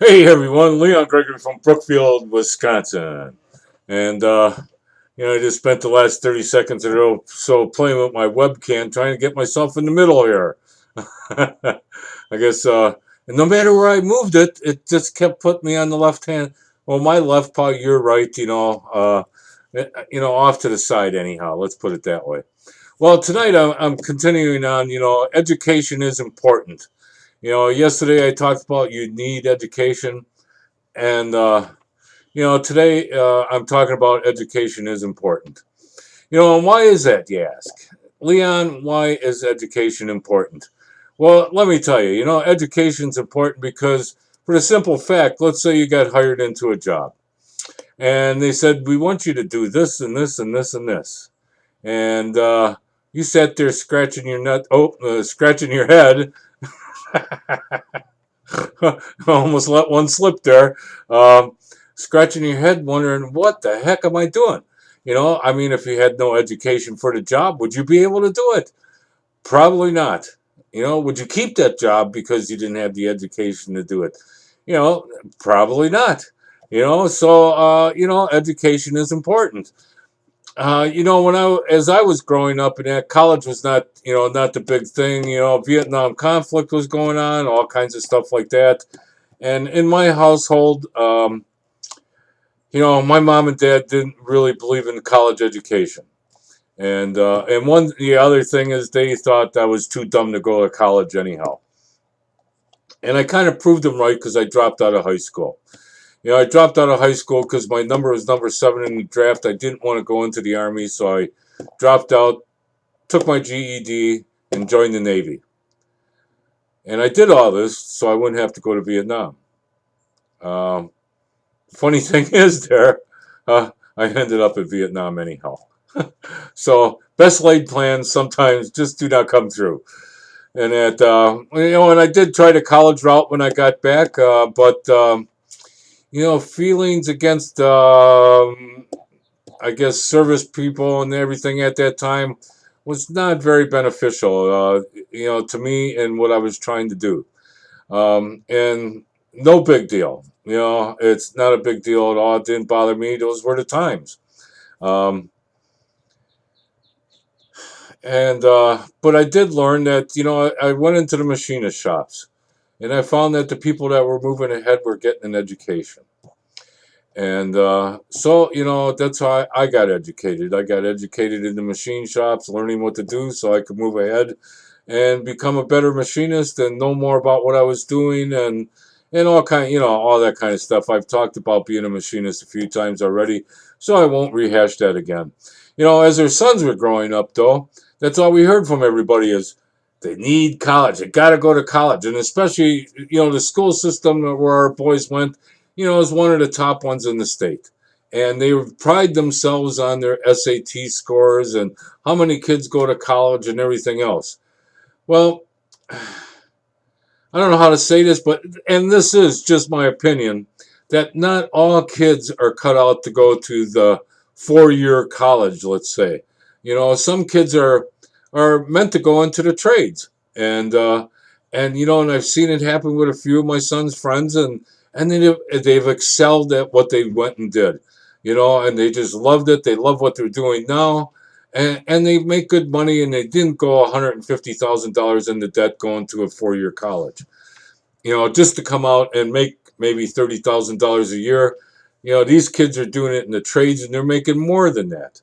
Hey everyone, Leon Gregory from Brookfield, Wisconsin. And, I just spent the last 30 seconds or so playing with my webcam trying to get myself in the middle here. I guess, and no matter where I moved it, it just kept putting me on the left hand. Well, my left paw, your right, off to the side anyhow. Let's put it that way. Well, tonight I'm continuing on, education is important. Yesterday I talked about you need education. And, today I'm talking about education is important. And why is that, you ask? Leon, why is education important? Well, let me tell you, education's important because for the simple fact, let's say you got hired into a job and they said, we want you to do this and this and this and this. And you sat there scratching your scratching your head. Almost let one slip there. Um, Scratching your head, wondering what the heck am I doing? I mean, if you had no education for the job, would you be able to do it? Probably not. Would you keep that job because you didn't have the education to do it? You know, Probably not. Education is important. As I was growing up, and that college was not the big thing. Vietnam conflict was going on, all kinds of stuff like that. And in my household, my mom and dad didn't really believe in college education. And the other thing is they thought I was too dumb to go to college anyhow. And I kind of proved them right because I dropped out of high school. I dropped out of high school because my number was number 7 in the draft. I didn't want to go into the Army, so I dropped out, took my GED, and joined the Navy. And I did all this so I wouldn't have to go to Vietnam. Um, Funny thing is, I ended up in Vietnam anyhow. So best laid plans sometimes just do not come through. And I did try the college route when I got back, but feelings against, I guess, service people and everything at that time was not very beneficial, to me and what I was trying to do. And no big deal. It's not a big deal at all. It didn't bother me. Those were the times. Um, but I did learn that, I went into the machinist shops and I found that the people that were moving ahead were getting an education. And that's how I got educated. I got educated in the machine shops, learning what to do so I could move ahead and become a better machinist and know more about what I was doing and all that kind of stuff. I've talked about being a machinist a few times already, so I won't rehash that again. As their sons were growing up, though, that's all we heard from everybody is they need college. They got to go to college, and especially the school system where our boys went, is one of the top ones in the state. And they pride themselves on their SAT scores and how many kids go to college and everything else. Well, I don't know how to say this, and this is just my opinion, that not all kids are cut out to go to the 4-year college, let's say. Some kids are meant to go into the trades. And I've seen it happen with a few of my son's friends, and they've excelled at what they went and did. And they just loved it. They love what they're doing now, and they make good money, and they didn't go $150,000 into debt going to a 4-year college. Just to come out and make maybe $30,000 a year. These kids are doing it in the trades, and they're making more than that.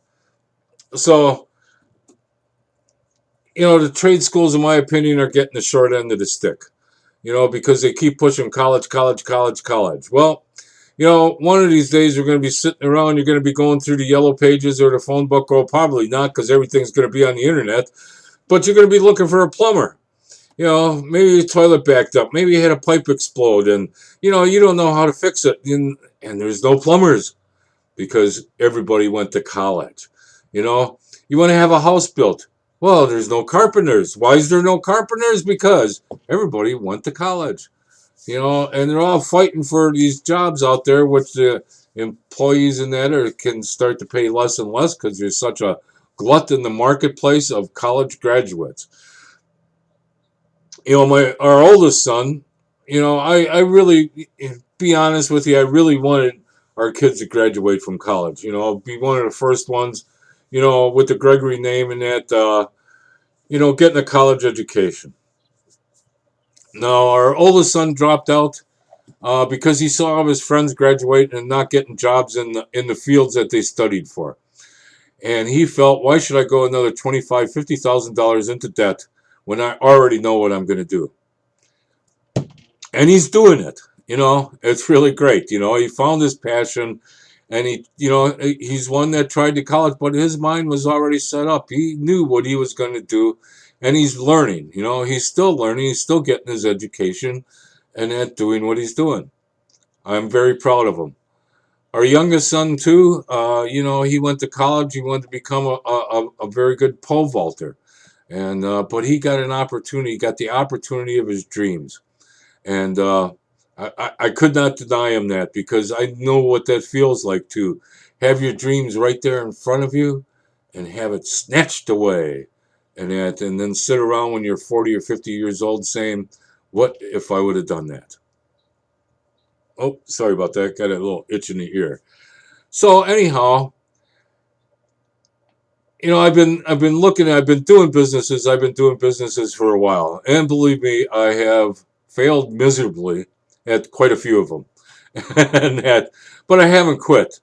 So, the trade schools, in my opinion, are getting the short end of the stick. Because they keep pushing college, college, college, college. Well, one of these days you're going to be sitting around, you're going to be going through the yellow pages or the phone book, or probably not because everything's going to be on the internet, but you're going to be looking for a plumber. Maybe your toilet backed up, maybe you had a pipe explode, and, you don't know how to fix it, and there's no plumbers because everybody went to college. You want to have a house built. Well, there's no carpenters. Why is there no carpenters? Because everybody went to college. And they're all fighting for these jobs out there, which the employees in that can start to pay less and less because there's such a glut in the marketplace of college graduates. Our oldest son, I really be honest with you, I really wanted our kids to graduate from college. Be one of the first ones, with the Gregory name and that, getting a college education. Now, our oldest son dropped out because he saw all his friends graduating and not getting jobs in the fields that they studied for. And he felt, why should I go another $25,000, $50,000 into debt when I already know what I'm going to do? And he's doing it. It's really great. He found his passion, and he's one that tried to college, but his mind was already set up. He knew what he was going to do, and he's learning. He's still learning. He's still getting his education, and at doing what he's doing. I'm very proud of him. Our youngest son too. He went to college. He wanted to become a very good pole vaulter, and but he got an opportunity. He got the opportunity of his dreams. And I could not deny him that, because I know what that feels like to have your dreams right there in front of you and have it snatched away, and then sit around when you're 40 or 50 years old saying, what if I would have done that? Oh, sorry about that. Got a little itch in the ear. So anyhow, I've been doing businesses. I've been doing businesses for a while, and believe me, I have failed miserably at quite a few of them, but I haven't quit.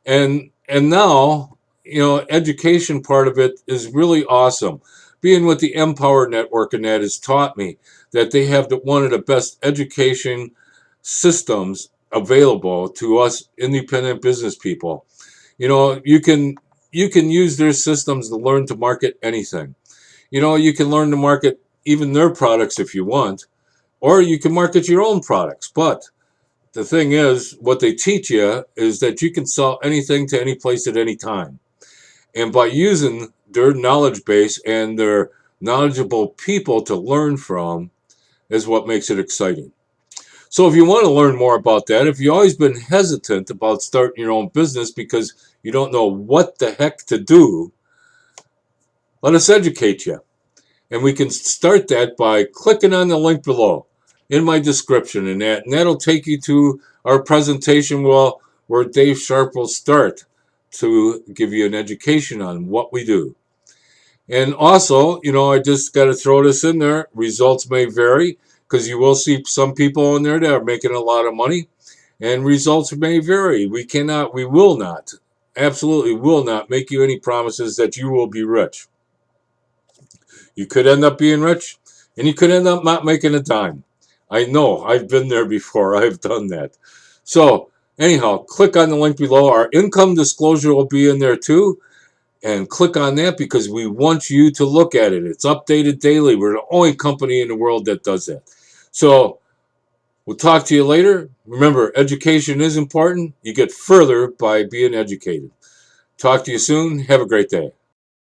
And now, education part of it is really awesome. Being with the Empower Network, and that has taught me that they have one of the best education systems available to us independent business people. You can use their systems to learn to market anything. You can learn to market even their products if you want, or you can market your own products. But the thing is, what they teach you is that you can sell anything to any place at any time. And by using their knowledge base and their knowledgeable people to learn from is what makes it exciting. So if you want to learn more about that, if you've always been hesitant about starting your own business because you don't know what the heck to do, let us educate you. And we can start that by clicking on the link below in my description, and that'll take you to our presentation where Dave Sharp will start to give you an education on what we do. And also, I just got to throw this in there. Results may vary, because you will see some people in there that are making a lot of money, and results may vary. We will not, absolutely will not make you any promises that you will be rich. You could end up being rich, and you could end up not making a dime. I know, I've been there before. I've done that. So anyhow, click on the link below. Our income disclosure will be in there too. And click on that, because we want you to look at it. It's updated daily. We're the only company in the world that does that. So we'll talk to you later. Remember, education is important. You get further by being educated. Talk to you soon. Have a great day.